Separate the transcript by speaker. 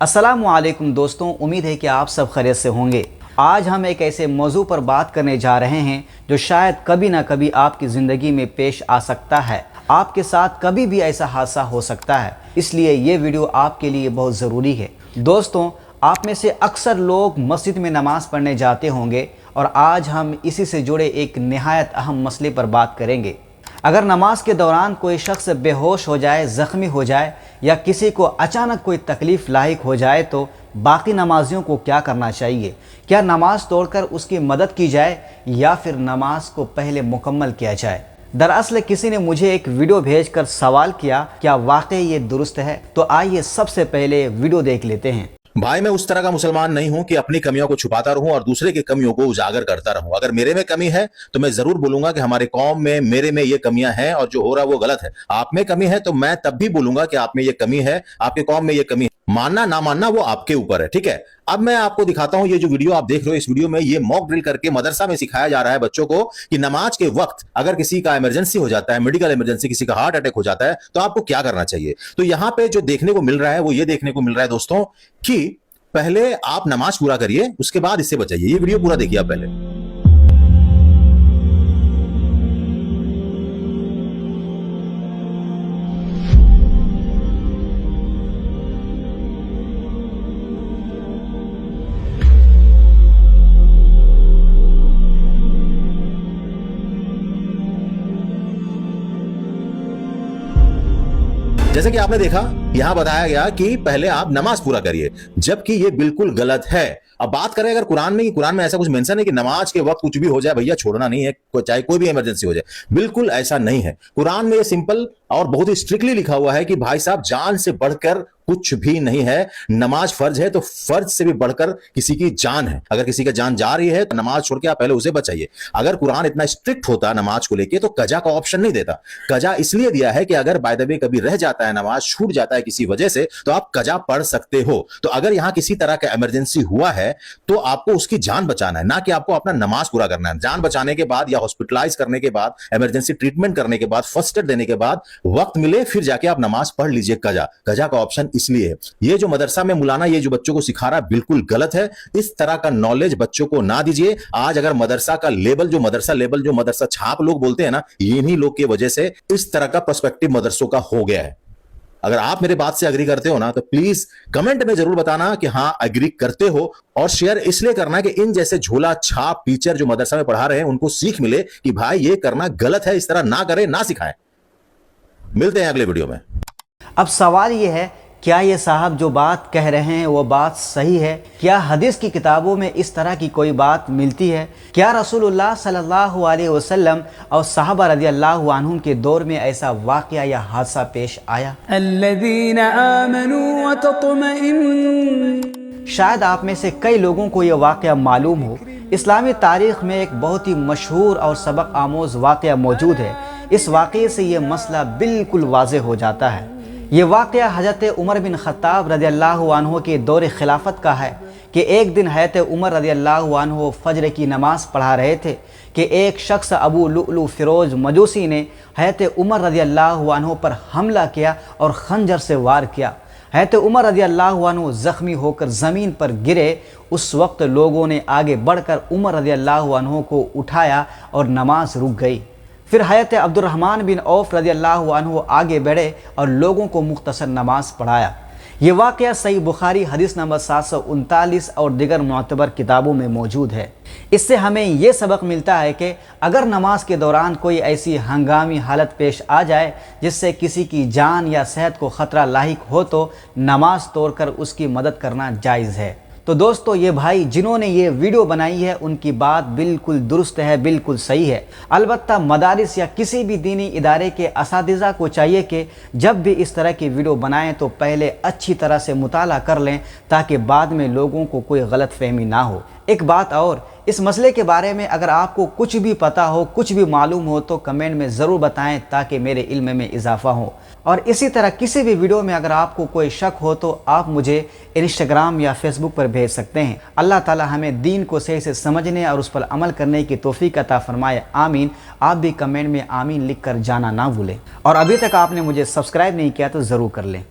Speaker 1: अस्सलामुअलैकुम दोस्तों, उम्मीद है कि आप सब खैरियत से होंगे। आज हम एक ऐसे मौजू पर बात करने जा रहे हैं जो शायद कभी ना कभी आपकी ज़िंदगी में पेश आ सकता है। आपके साथ कभी भी ऐसा हादसा हो सकता है, इसलिए ये वीडियो आपके लिए बहुत ज़रूरी है। दोस्तों, आप में से अक्सर लोग मस्जिद में नमाज़ पढ़ने जाते होंगे और आज हम इसी से जुड़े एक निहायत अहम मसले पर बात करेंगे। अगर नमाज के दौरान कोई शख्स बेहोश हो जाए, ज़ख्मी हो जाए या किसी को अचानक कोई तकलीफ़ लाहिक हो जाए तो बाकी नमाजियों को क्या करना चाहिए? क्या नमाज तोड़कर उसकी मदद की जाए या फिर नमाज को पहले मुकम्मल किया जाए? दरअसल किसी ने मुझे एक वीडियो भेजकर सवाल किया, क्या वाकई ये दुरुस्त है? तो आइए सबसे पहले वीडियो देख लेते हैं।
Speaker 2: भाई, मैं उस तरह का मुसलमान नहीं हूं कि अपनी कमियों को छुपाता रहूं और दूसरे की कमियों को उजागर करता रहूं। अगर मेरे में कमी है तो मैं जरूर बोलूंगा कि हमारे कौम में, मेरे में ये कमियां हैं और जो हो रहा है वो गलत है। आप में कमी है तो मैं तब भी बोलूंगा कि आप में ये कमी है, आपके कौम में ये कमी है। मानना ना मानना वो आपके ऊपर है, ठीक है। अब मैं आपको दिखाता हूं, ये जो वीडियो आप देख रहे हो, इस वीडियो में ये मॉक ड्रिल करके मदरसा में सिखाया जा रहा है बच्चों को कि नमाज के वक्त अगर किसी का इमरजेंसी हो जाता है, मेडिकल इमरजेंसी, किसी का हार्ट अटैक हो जाता है, तो आपको क्या करना चाहिए। तो यहां पे जो देखने को मिल रहा है वो ये देखने को मिल रहा है दोस्तों कि पहले आप नमाज पूरा करिए, उसके बाद इससे बचाइए। ये वीडियो पूरा देखिए आप पहले। जैसे कि आपने देखा, यहां बताया गया कि पहले आप नमाज पूरा करिए, जबकि ये बिल्कुल गलत है। अब बात करें अगर कुरान में, कुरान में ऐसा कुछ मेंशन है कि नमाज के वक्त कुछ भी हो जाए भैया छोड़ना नहीं है, चाहे कोई भी इमरजेंसी हो जाए। बिल्कुल ऐसा नहीं है। कुरान में ये सिंपल और बहुत ही स्ट्रिक्टली लिखा हुआ है कि भाई साहब, जान से बढ़कर कुछ भी नहीं है। नमाज फर्ज है तो फर्ज से भी बढ़कर किसी की जान है। अगर किसी का जान जा रही है तो नमाज छोड़ के आप पहले उसे बचाइए। अगर कुरान इतना स्ट्रिक्ट होता नमाज को लेके तो कजा का ऑप्शन नहीं देता। कजा इसलिए दिया है कि अगर बाय द वे कभी रह जाता है, नमाज छूट जाता है किसी वजह से, तो आप कजा पढ़ सकते हो। तो अगर यहां किसी तरह का इमरजेंसी हुआ है तो आपको उसकी जान बचाना है, ना कि आपको अपना नमाज पूरा करना है। जान बचाने के बाद या हॉस्पिटलाइज करने के बाद, इमरजेंसी ट्रीटमेंट करने के बाद, फर्स्ट एड देने के बाद वक्त मिले फिर जाके आप नमाज पढ़ लीजिए। कजा का ऑप्शन इसलिए है। ये जो मदरसा में मुलाना ये जो बच्चों को सिखा रहा है बिल्कुल गलत है। इस तरह का नॉलेज बच्चों को ना दीजिए। आज अगर मदरसा का लेवल, जो मदरसा छाप लोग बोलते हैं ना, इन्हीं लोग की वजह से इस तरह का पर्सपेक्टिव मदरसों का हो गया है। अगर आप मेरे बात से एग्री करते हो ना तो प्लीज कमेंट में जरूर बताना कि हाँ एग्री करते हो, और शेयर इसलिए करना कि इन जैसे झोला छाप टीचर जो मदरसा में पढ़ा रहे हैं उनको सीख मिले कि भाई ये करना गलत है, इस तरह ना करें, ना सिखाएं। मिलते हैं अगले वीडियो में।
Speaker 1: अब सवाल ये है, क्या ये साहब जो बात कह रहे हैं वो बात सही है? क्या हदीस की किताबों में इस तरह की कोई बात मिलती है? क्या रसूलुल्लाह सल्लल्लाहु अलैहि वसल्लम और सहाबा रज़ियल्लाहु अन्हुम के दौर में ऐसा वाक़या या हादसा पेश आया? शायद आप में से कई लोगों को यह वाक़या मालूम हो। इस्लामी तारीख़ में एक बहुत ही मशहूर और सबक आमोज़ वाक़या मौजूद है। इस वाक़ये से ये मसला बिल्कुल वाज़ेह हो जाता है। ये वाक़या हज़रत उमर बिन ख़त्ताब रज़ियल्लाहु अन्हु के दौर खिलाफत का है कि एक दिन हज़रत उमर रज़ियल्लाहु अन्हु फ़जर की नमाज़ पढ़ा रहे थे कि एक शख्स अबू लुअलु फ़िरोज़ मजूसी ने हज़रत उमर रज़ियल्लाहु अन्हु पर हमला किया और खंजर से वार किया। हज़रत उमर रज़ियल्लाहु अन्हु ज़ख्मी होकर ज़मीन पर गिरे। उस वक्त लोगों ने आगे बढ़कर उमर रज़ियल्लाहु अन्हु को उठाया और नमाज रुक गई। फिर हज़रत अब्दुर्रहमान बिन औफ रज़ियल्लाहु अन्हु आगे बढ़े और लोगों को मुख्तसर नमाज पढ़ाया। ये वाक़या सही बुखारी हदीस नंबर 739 और दिगर मुअतबर किताबों में मौजूद है। इससे हमें ये सबक मिलता है कि अगर नमाज के दौरान कोई ऐसी हंगामी हालत पेश आ जाए जिससे किसी की जान या सेहत को ख़तरा लाहिक हो तो नमाज तोड़कर उसकी मदद करना जायज़ है। तो दोस्तों, ये भाई जिन्होंने ये वीडियो बनाई है उनकी बात बिल्कुल दुरुस्त है, बिल्कुल सही है। अलबत्ता मदारिस या किसी भी दीनी इदारे के असातिज़ा को चाहिए कि जब भी इस तरह की वीडियो बनाएं तो पहले अच्छी तरह से मुताला कर लें ताकि बाद में लोगों को कोई गलत फहमी ना हो। एक बात और, इस मसले के बारे में अगर आपको कुछ भी पता हो, कुछ भी मालूम हो तो कमेंट में ज़रूर बताएं ताकि मेरे इल्म में इजाफ़ा हो। और इसी तरह किसी भी वीडियो में अगर आपको कोई शक हो तो आप मुझे इंस्टाग्राम या फेसबुक पर भेज सकते हैं। अल्लाह ताला हमें दीन को सही से समझने और उस पर अमल करने की तौफीक अता फरमाए, आमीन। आप भी कमेंट में आमीन लिख कर जाना ना भूलें। और अभी तक आपने मुझे सब्सक्राइब नहीं किया तो ज़रूर कर लें।